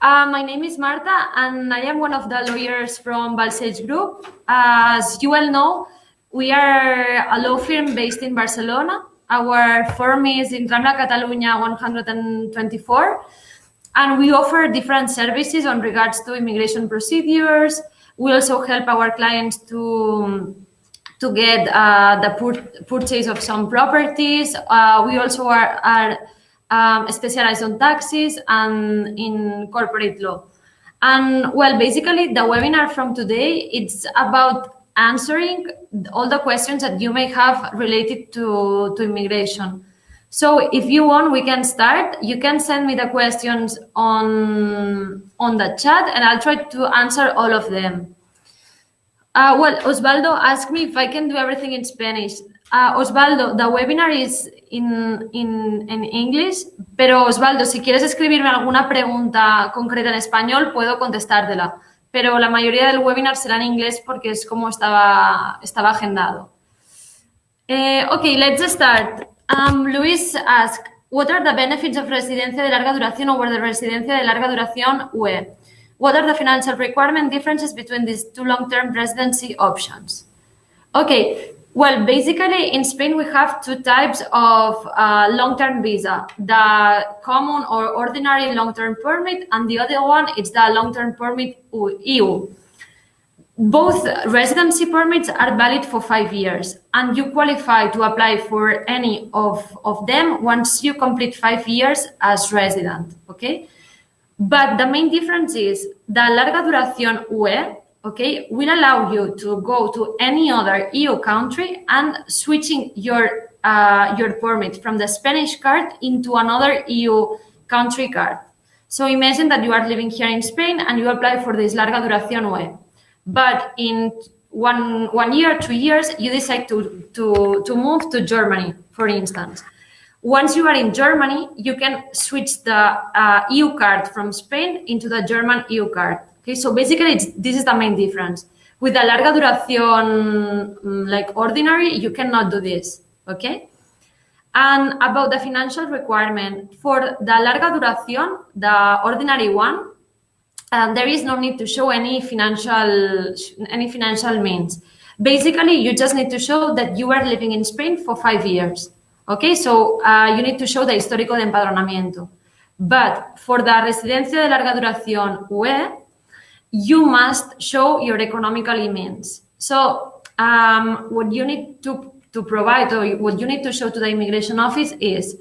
My name is Marta, and I am one of the lawyers from Balcells Group. As you all know, we are a law firm based in Barcelona. Our firm is in Rambla Catalunya 124, and we offer different services on regards to immigration procedures. We also help our clients to get the purchase of some properties. We also are specialized on taxes and in corporate law. And well, basically the webinar from today, it's about answering all the questions that you may have related to immigration. So if you want, we can start. You can send me the questions on the chat and I'll try to answer all of them. Well, Osvaldo asked me if I can do everything in Spanish. Osvaldo, the webinar is in English, pero Osvaldo, si quieres escribirme alguna pregunta concreta en español, puedo contestártela. Pero la mayoría del webinar será en inglés porque es como estaba agendado. Okay, let's start. Luis asked, what are the benefits of residencia de larga duración over the residencia de larga duración UE? What are the financial requirement differences between these two long-term residency options? Okay, well, basically in Spain we have two types of long-term visa, the common or ordinary long-term permit, and the other one is the long-term permit EU. Both residency permits are valid for 5 years, and you qualify to apply for any of them once you complete 5 years as resident, okay? But the main difference is the larga duración UE, okay, will allow you to go to any other EU country and switching your permit from the Spanish card into another EU country card. So imagine that you are living here in Spain and you apply for this larga duración UE. But in one year, 2 years, you decide to move to Germany, for instance. Once you are in Germany, you can switch the EU card from Spain into the German EU card. Okay, so basically this is the main difference. With the larga duración, like ordinary, you cannot do this, okay? And about the financial requirement, for the larga duración, the ordinary one, there is no need to show any financial means. Basically, you just need to show that you are living in Spain for 5 years. Okay, so you need to show the histórico de empadronamiento. But for the residencia de larga duración UE, you must show your economical means. So what you need to provide, or what you need to show to the immigration office is,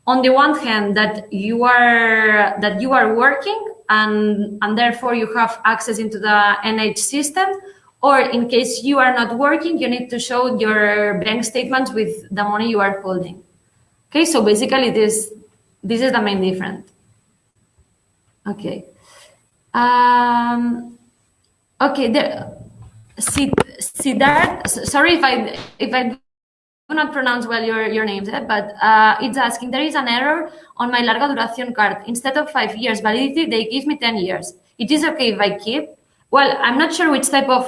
on the one hand, that you are working and therefore you have access into the NH system. Or in case you are not working, you need to show your bank statements with the money you are holding. Okay, so basically this is the main difference. Okay. Okay, Siddharth, sorry if I do not pronounce well your names, but it's asking, there is an error on my larga duración card. Instead of 5 years validity, they give me 10 years. It is okay if I keep? Well, I'm not sure which type of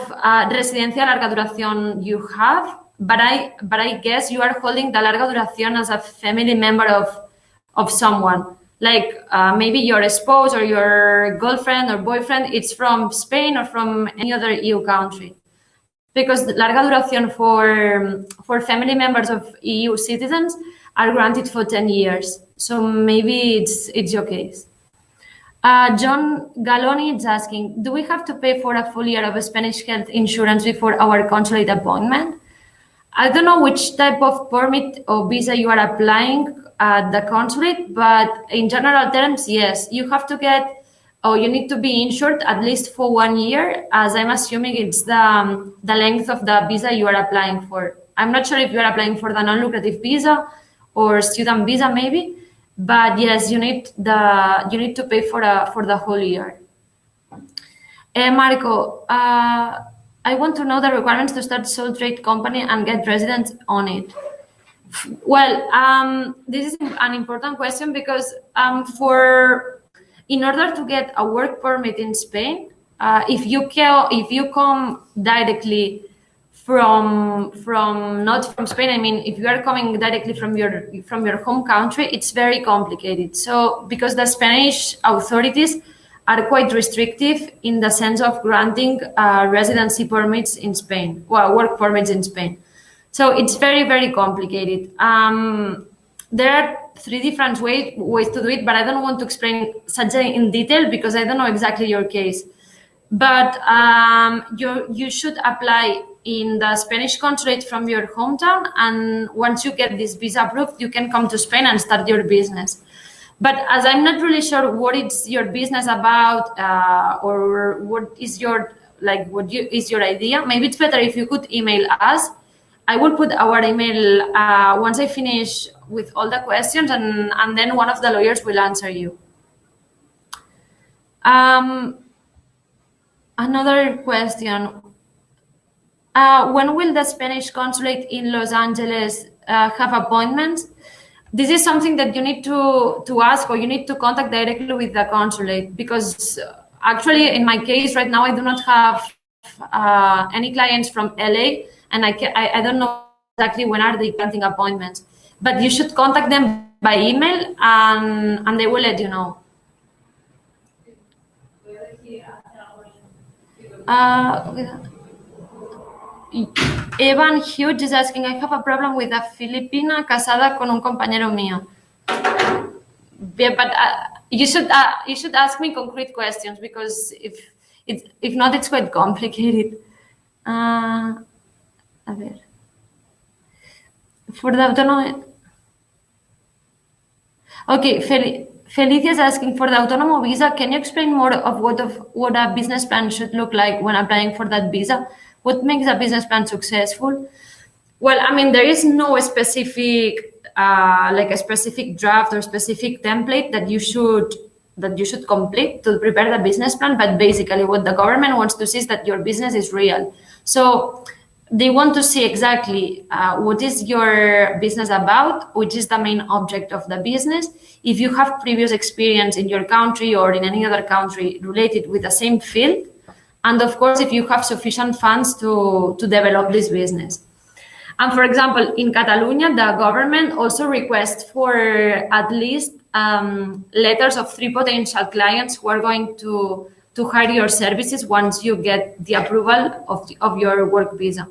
residencia larga duración you have, but I guess you are holding the larga duración as a family member of someone. Like maybe your spouse or your girlfriend or boyfriend, it's from Spain or from any other EU country. Because the larga duración for family members of EU citizens are granted for 10 years. So maybe it's your case. John Galoni is asking, do we have to pay for a full year of Spanish health insurance before our consulate appointment? I don't know which type of permit or visa you are applying at the consulate, but in general terms, yes, you have to get, or you need to be insured at least for 1 year, as I'm assuming it's the length of the visa you are applying for. I'm not sure if you are applying for the non-lucrative visa or student visa maybe, but yes, you need to pay for the whole year. Marco, I want to know the requirements to start sole trade company and get residence on it. Well, this is an important question because in order to get a work permit in Spain, if you come directly from not from Spain, I mean, if you are coming directly from your home country, it's very complicated. So because the Spanish authorities are quite restrictive in the sense of granting residency permits in Spain, well, work permits in Spain. So it's very, very complicated. There are three different ways to do it, but I don't want to explain such in detail because I don't know exactly your case. But you should apply in the Spanish consulate from your hometown, and once you get this visa approved, you can come to Spain and start your business. But as I'm not really sure what is your business about, or what is your is your idea, maybe it's better if you could email us. I will put our email once I finish with all the questions, and then one of the lawyers will answer you. Another question. When will the Spanish consulate in Los Angeles have appointments? This is something that you need to ask, or you need to contact directly with the consulate, because actually in my case right now I do not have any clients from LA, and I don't know exactly when are they granting appointments, but you should contact them by email, and they will let you know. Evan Hughes is asking, I have a problem with a Filipina casada con un compañero mío. Yeah, but you should ask me concrete questions, because if not, it's quite complicated. A ver. For the autonomous. Okay, Felicia is asking, for the autonomous visa, can you explain more of what a business plan should look like when applying for that visa? What makes a business plan successful? Well, I mean, there is no specific, like a specific draft or specific template that you should complete to prepare the business plan. But basically, what the government wants to see is that your business is real. So they want to see exactly what is your business about, which is the main object of the business. If you have previous experience in your country or in any other country related with the same field, and of course, if you have sufficient funds to develop this business. And for example, in Catalonia, the government also requests for at least letters of 3 potential clients who are going to hire your services once you get the approval of your work visa.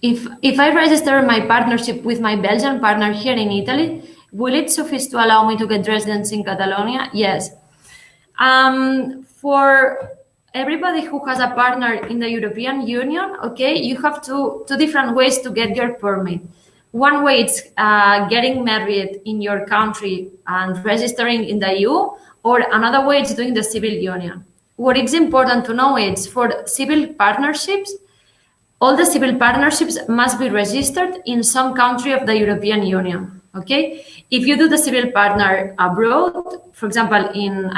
If I register my partnership with my Belgian partner here in Italy, will it suffice to allow me to get residence in Catalonia? Yes. For everybody who has a partner in the European Union, okay, you have two different ways to get your permit. One way is getting married in your country and registering in the EU, or another way is doing the civil union. What is important to know is for civil partnerships, all the civil partnerships must be registered in some country of the European Union. Okay, if you do the civil partner abroad, for example, in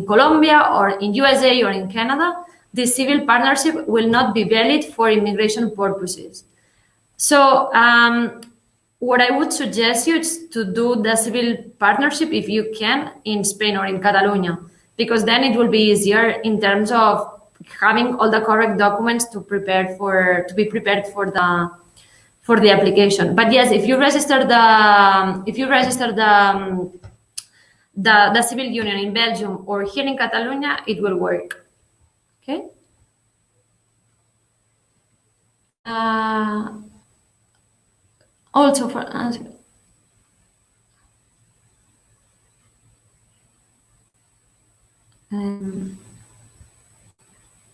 Colombia or in USA or in Canada, the civil partnership will not be valid for immigration purposes. So what I would suggest you is to do the civil partnership, if you can, in Spain or in Catalonia, because then it will be easier in terms of having all the correct documents to be prepared for the application. But yes, if you register the civil union in Belgium or here in Catalonia, it will work. Okay. Also for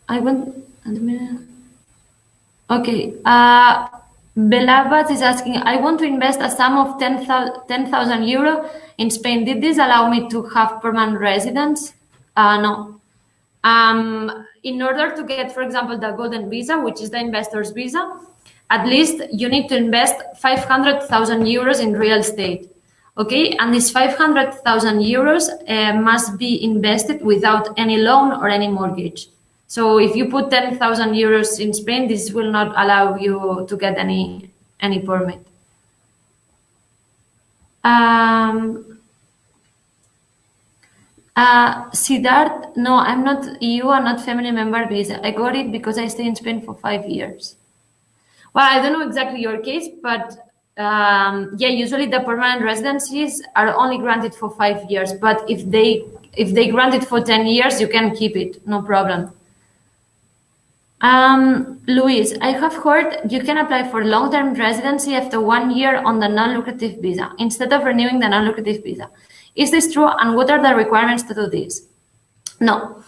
I want. Okay. Belabas is asking, I want to invest a sum of 10,000 euro in Spain. Did this allow me to have permanent residence? No. In order to get, for example, the golden visa, which is the investor's visa, at least you need to invest 500,000 euros in real estate. Okay, and these 500,000 euros must be invested without any loan or any mortgage. So if you put 10,000 euros in Spain, this will not allow you to get any permit. Siddharth, no, I'm not EU, I'm not family member visa. I got it because I stay in Spain for 5 years. Well, I don't know exactly your case, but yeah, usually the permanent residencies are only granted for 5 years, but if they grant it for 10 years, you can keep it, no problem. Luis, I have heard you can apply for long-term residency after 1 year on the non-lucrative visa instead of renewing the non-lucrative visa. Is this true, and what are the requirements to do this? No.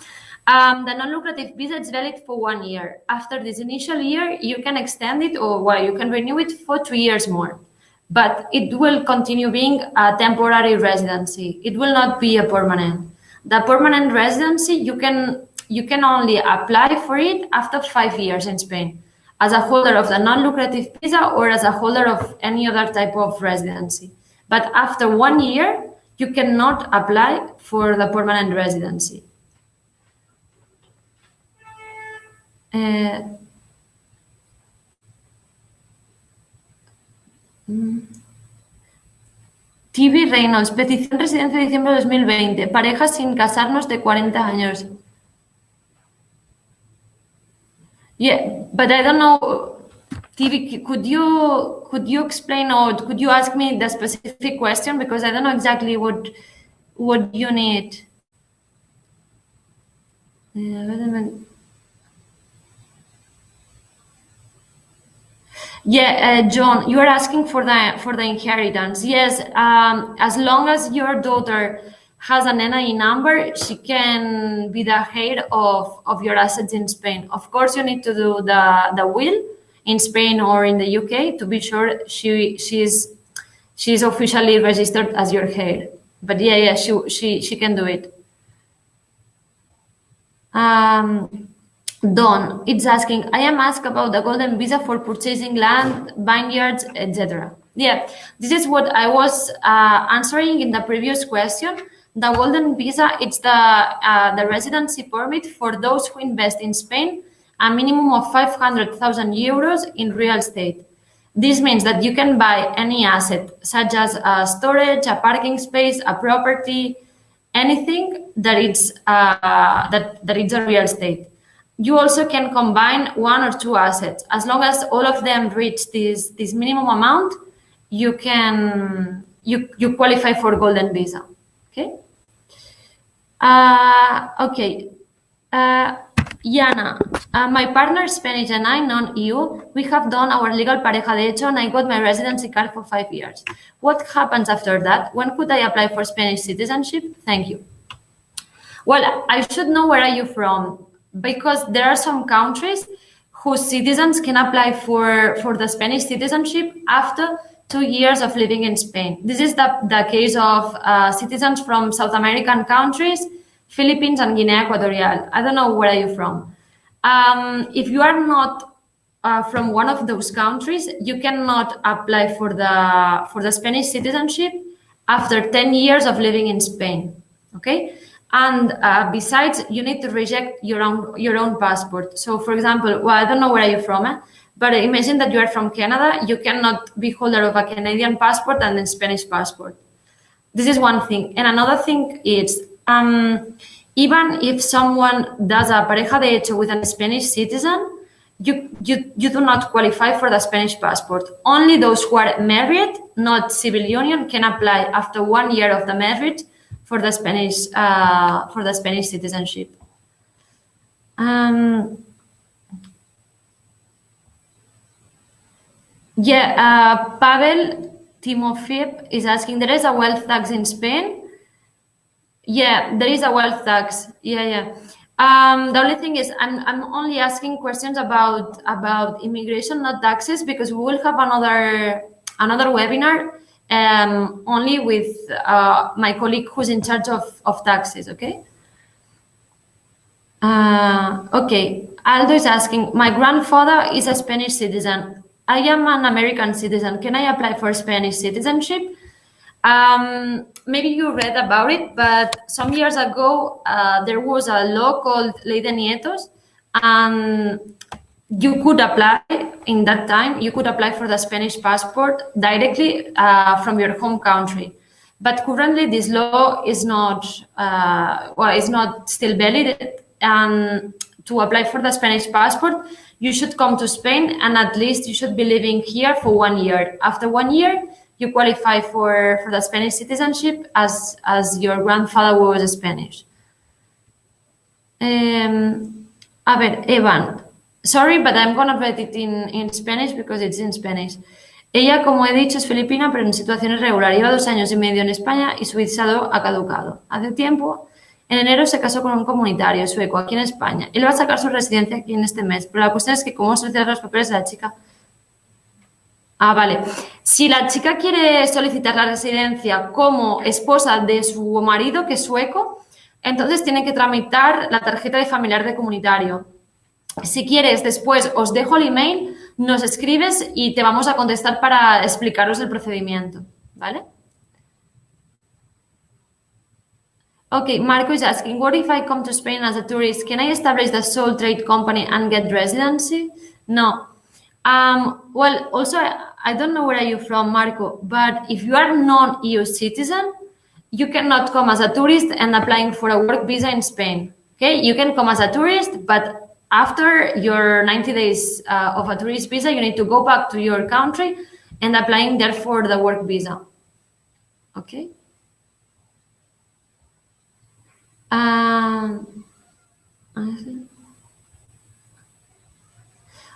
The non-lucrative visa is valid for 1 year. After this initial year, you can extend it, or well, you can renew it for 2 years more. But it will continue being a temporary residency. It will not be a permanent. The permanent residency, you can only apply for it after 5 years in Spain, as a holder of the non-lucrative visa or as a holder of any other type of residency. But after 1 year, you cannot apply for the permanent residency. TV Reynolds, petición residencia de diciembre de 2020, pareja sin casarnos de 40 años. Yeah, but I don't know, TV, could you explain, or could you ask me the specific question, because I don't know exactly what you need. Yeah, John, you are asking for the inheritance. Yes, as long as your daughter has an NIE number, she can be the heir of your assets in Spain. Of course, you need to do the will in Spain or in the UK to be sure she's officially registered as your heir. But yeah, she can do it. Don, it's asking, I am asked about the golden visa for purchasing land, vineyards, etc. Yeah, this is what I was answering in the previous question. The golden visa, it's the residency permit for those who invest in Spain a minimum of 500,000 euros in real estate. This means that you can buy any asset, such as a storage, a parking space, a property, anything that it's a real estate. You also can combine 1 or 2 assets. As long as all of them reach this minimum amount, you qualify for golden visa. Okay. Okay. Yana, my partner is Spanish and I non-EU. We have done our legal pareja de hecho, and I got my residency card for 5 years. What happens after that? When could I apply for Spanish citizenship? Thank you. Well, I should know where are you from, because there are some countries whose citizens can apply for the Spanish citizenship after 2 years of living in Spain. This is the case of citizens from South American countries, Philippines and Guinea Equatorial. I don't know where are you from. If you are not from one of those countries, you cannot apply for the Spanish citizenship after 10 years of living in Spain. Okay. And besides, you need to reject your own passport. So, for example, well, I don't know where are you from, but imagine that you are from Canada. You cannot be holder of a Canadian passport and a Spanish passport. This is one thing. And another thing is, even if someone does a pareja de hecho with a Spanish citizen, you do not qualify for the Spanish passport. Only those who are married, not civil union, can apply after 1 year of the marriage for the Spanish citizenship. Pavel Timofeev is asking, there is a wealth tax in Spain? Yeah, there is a wealth tax. Yeah. The only thing is, I'm only asking questions about immigration, not taxes, because we will have another webinar only with my colleague who's in charge of taxes, okay? Okay, Aldo is asking, my grandfather is a Spanish citizen. I am an American citizen. Can I apply for Spanish citizenship? Maybe you read about it, but some years ago, there was a law called Ley de Nietos, and you could apply in that time, you could apply for the Spanish passport directly from your home country. But currently this law is not, is not still valid. And to apply for the Spanish passport, you should come to Spain and at least you should be living here for 1 year. After 1 year, you qualify for the Spanish citizenship as your grandfather was Spanish. A ver, Evan, sorry, but I'm gonna read it in Spanish because it's in Spanish. Ella, como he dicho, es filipina, pero en situación irregular. Lleva 2 años y medio en España y su visado ha caducado. Hace tiempo, en enero se casó con un comunitario sueco aquí en España. Él va a sacar su residencia aquí en este mes, pero la cuestión es que cómo solicitar los papeles de la chica. Ah, vale. Si la chica quiere solicitar la residencia como esposa de su marido, que es sueco, entonces tiene que tramitar la tarjeta de familiar de comunitario. Si quieres, después os dejo el email, nos escribes y te vamos a contestar para explicaros el procedimiento, ¿vale? Okay, Marco is asking, what if I come to Spain as a tourist? Can I establish the sole trade company and get residency? No. Well, also, I don't know where are you from, Marco, but if you are non-EU citizen, you cannot come as a tourist and applying for a work visa in Spain. Okay, you can come as a tourist, but after your 90 days of a tourist visa, you need to go back to your country and applying there for the work visa. Okay.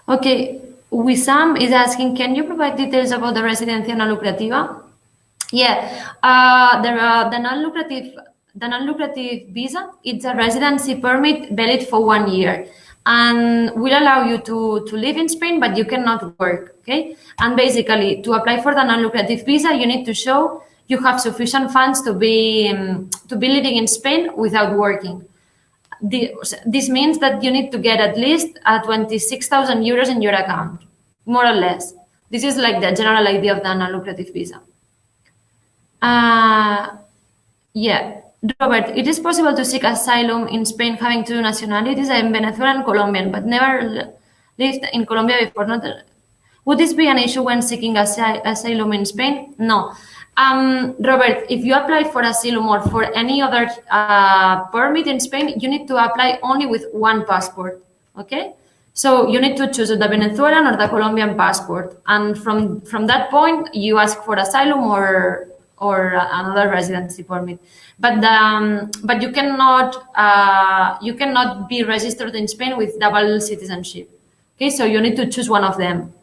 Okay, Wissam is asking, can you provide details about the residencia no lucrativa? Yeah, the non-lucrative visa, it's a residency permit valid for 1 year and will allow you to live in Spain, but you cannot work, okay? And basically, to apply for the non-lucrative visa, you need to show you have sufficient funds to be living in Spain without working. This means that you need to get at least 26,000 euros in your account, more or less. This is like the general idea of the non-lucrative visa. Yeah, Robert, it is possible to seek asylum in Spain having two nationalities. I am Venezuelan Colombian, but never lived in Colombia before. Would this be an issue when seeking asylum in Spain? No. Robert, if you apply for asylum or for any other permit in Spain, you need to apply only with one passport, okay? So you need to choose the Venezuelan or the Colombian passport. And from that point, you ask for asylum or another residency permit. But you cannot be registered in Spain with double citizenship. Okay, so you need to choose one of them.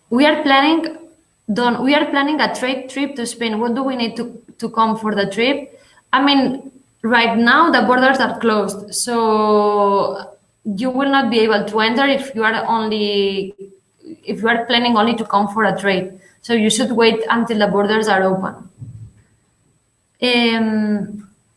We are planning a trade trip to Spain. What do we need to come for the trip? I mean, right now the borders are closed, so you will not be able to enter if you are planning only to come for a trade. So you should wait until the borders are open.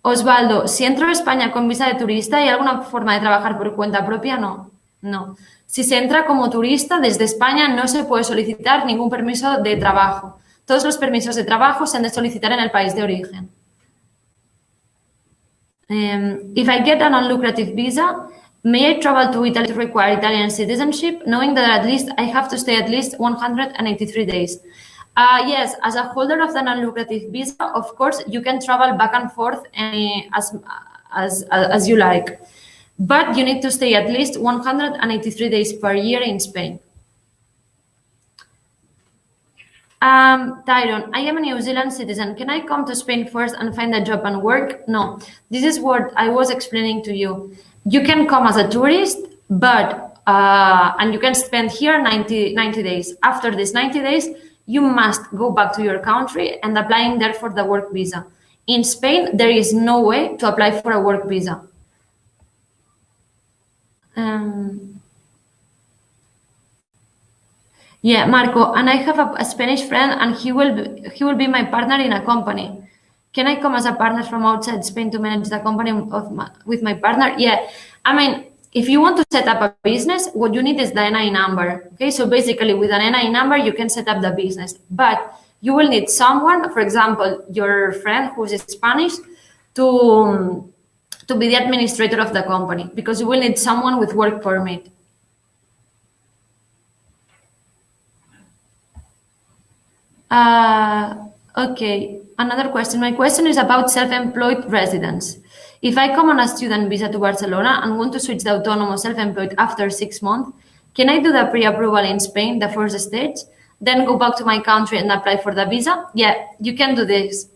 Osvaldo, si entro a España con visa de turista, ¿hay alguna forma de trabajar por cuenta propia? No, no. Si se entra como turista desde España, no se puede solicitar ningún permiso de trabajo. Todos los permisos de trabajo se han de solicitar en el país de origen. If I get a non-lucrative visa, may I travel to Italy to require Italian citizenship, knowing that at least I have to stay at least 183 days? Yes, as a holder of the non-lucrative visa, of course, you can travel back and forth as you like. But you need to stay at least 183 days per year in Spain. Tyron, I am a New Zealand citizen. Can I come to Spain first and find a job and work? No, this is what I was explaining to you. You can come as a tourist, but and you can spend here 90 days. After these 90 days, you must go back to your country and applying there for the work visa. In Spain, there is no way to apply for a work visa. Yeah, Marco, and I have a Spanish friend, and he will be my partner in a company. Can I come as a partner from outside Spain to manage the company with my partner? Yeah, I mean, if you want to set up a business, what you need is the NI number. Okay, so basically with an NI number, you can set up the business, but you will need someone, for example, your friend who's Spanish, to be the administrator of the company, because you will need someone with work permit. Okay, another question. My question is about self-employed residents. If I come on a student visa to Barcelona and want to switch the autonomous self-employed after 6 months, can I do the pre-approval in Spain, the first stage, then go back to my country and apply for the visa? Yeah, you can do this.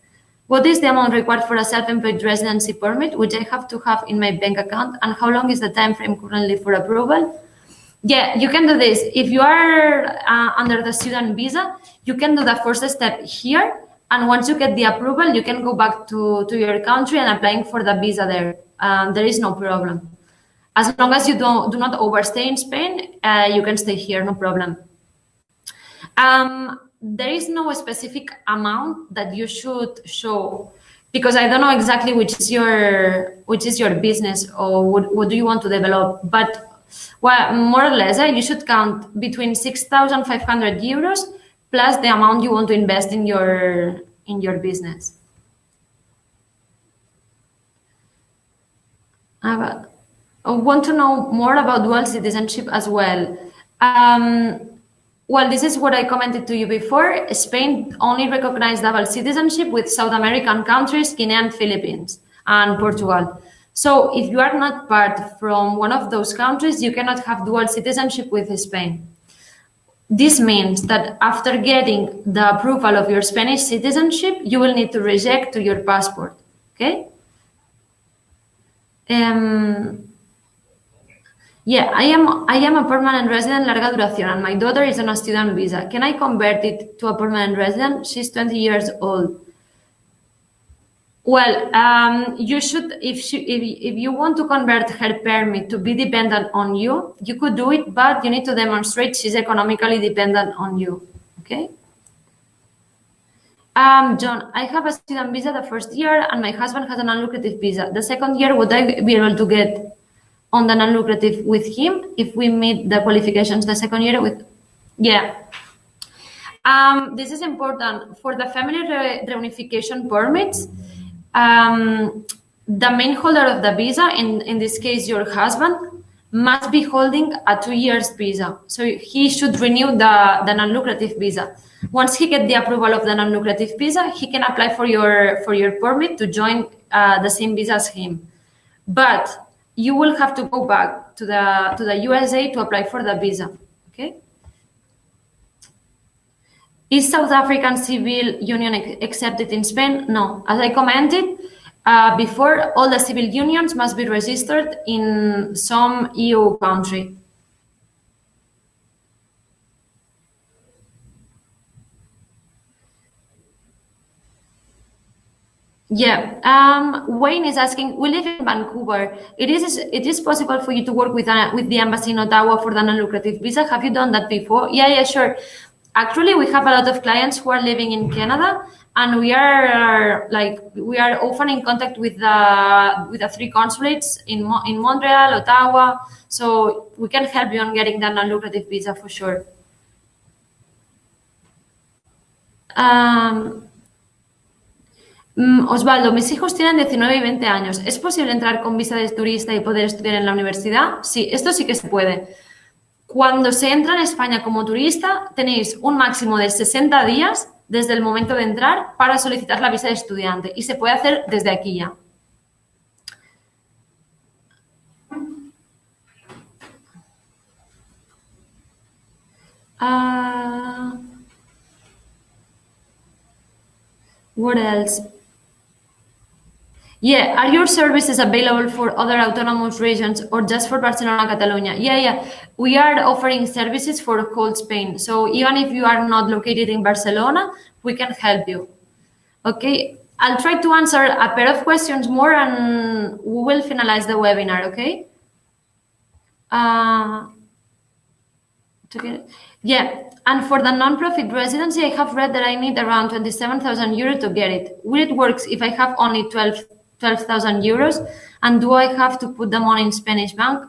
What is the amount required for a self-employed residency permit, which I have to have in my bank account, and how long is the time frame currently for approval? Yeah, you can do this. If you are under the student visa, you can do the first step here, and once you get the approval, you can go back to your country and applying for the visa there. There is no problem. As long as you do not overstay in Spain, you can stay here, no problem. There is no specific amount that you should show, because I don't know exactly which is your business or what do you want to develop. But well, more or less, you should count between 6,500 euros plus the amount you want to invest in your business. I want to know more about dual citizenship as well. Well, this is what I commented to you before. Spain only recognizes double citizenship with South American countries, Guinea and Philippines, and Portugal. So if you are not part from one of those countries, you cannot have dual citizenship with Spain. This means that after getting the approval of your Spanish citizenship, you will need to reject to your passport, okay? Yeah, I am a permanent resident larga duración, and my daughter is on a student visa. Can I convert it to a permanent resident? She's 20 years old. Well, you should, if you want to convert her permit to be dependent on you, you could do it, but you need to demonstrate she's economically dependent on you, okay? John, I have a student visa the first year, and my husband has a non-lucrative visa. The second year, would I be able to get on the non-lucrative with him if we meet the qualifications the second year with? Yeah. This is important for the family reunification permits. The main holder of the visa, in this case your husband, must be holding a 2 years visa. So he should renew the non-lucrative visa. Once he gets the approval of the non-lucrative visa, he can apply for your permit to join the same visa as him. But you will have to go back to the USA to apply for the visa, okay? Is South African civil union accepted in Spain? No. As I commented before, all the civil unions must be registered in some EU country. Yeah. Wayne is asking, we live in Vancouver. It is possible for you to work with the embassy in Ottawa for the non-lucrative visa. Have you done that before? Yeah, sure. Actually, we have a lot of clients who are living in Canada, and we are often in contact with the 3 consulates in Montreal, Ottawa. So we can help you on getting the non-lucrative visa for sure. Osvaldo, mis hijos tienen 19 y 20 años. ¿Es posible entrar con visa de turista y poder estudiar en la universidad? Sí, esto sí que se puede. Cuando se entra en España como turista, tenéis un máximo de 60 días desde el momento de entrar para solicitar la visa de estudiante y se puede hacer desde aquí ya. What else? Yeah, are your services available for other autonomous regions or just for Barcelona, Catalonia? Yeah. We are offering services for whole Spain. So even if you are not located in Barcelona, we can help you. Okay, I'll try to answer a pair of questions more and we will finalize the webinar, okay? Yeah, and for the non-profit residency, I have read that I need around 27,000 euros to get it. Will it work if I have only 12,000 euros? And do I have to put the money in Spanish bank?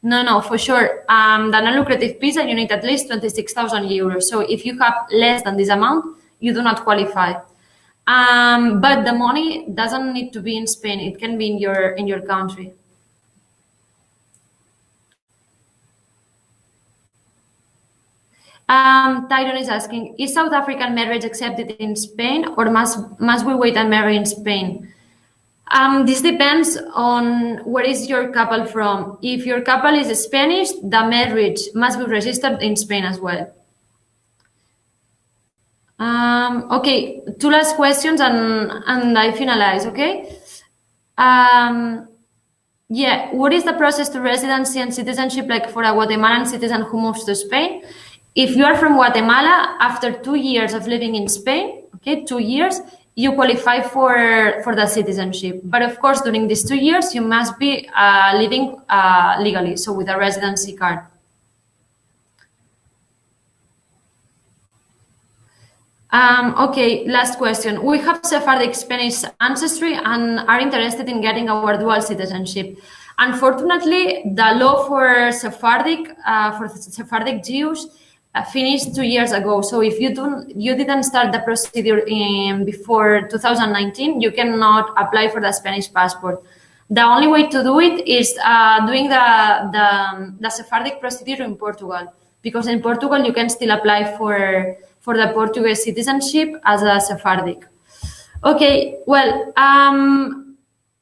No, for sure. The non-lucrative visa, you need at least 26,000 euros. So if you have less than this amount, you do not qualify. But the money doesn't need to be in Spain. It can be in your country. Tyron is asking, is South African marriage accepted in Spain or must we wait and marry in Spain? This depends on where is your couple from. If your couple is Spanish, the marriage must be registered in Spain as well. Okay, two last questions and I finalize, okay? Yeah, what is the process to residency and citizenship like for a Guatemalan citizen who moves to Spain? If you are from Guatemala, after 2 years of living in Spain, okay, 2 years, you qualify for the citizenship. But of course, during these 2 years, you must be living legally, so with a residency card. Okay, last question. We have Sephardic Spanish ancestry and are interested in getting our dual citizenship. Unfortunately, the law for Sephardic Jews finished 2 years ago. So if you didn't start the procedure before 2019, you cannot apply for the Spanish passport. The only way to do it is doing the Sephardic procedure in Portugal, because in Portugal you can still apply for the Portuguese citizenship as a Sephardic. Okay, well, I'm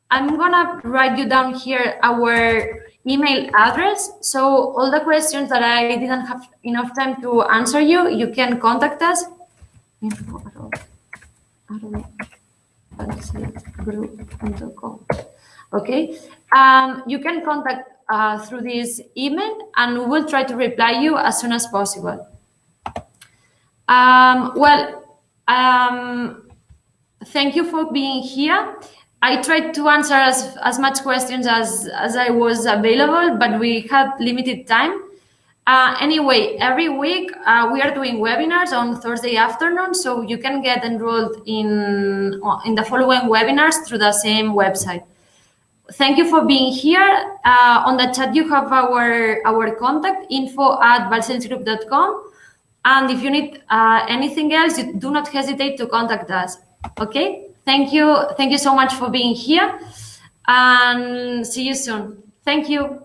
gonna write you down here our email address. So all the questions that I didn't have enough time to answer you can contact us. Group.com. Okay, you can contact through this email and we will try to reply you as soon as possible. Thank you for being here. I tried to answer as much questions as I was available, but we had limited time. Anyway, every week we are doing webinars on Thursday afternoon, so you can get enrolled in the following webinars through the same website. Thank you for being here. On the chat, you have our contact, info@balselsgroup.com. And if you need anything else, you do not hesitate to contact us. Okay? Thank you. Thank you so much for being here. And see you soon. Thank you.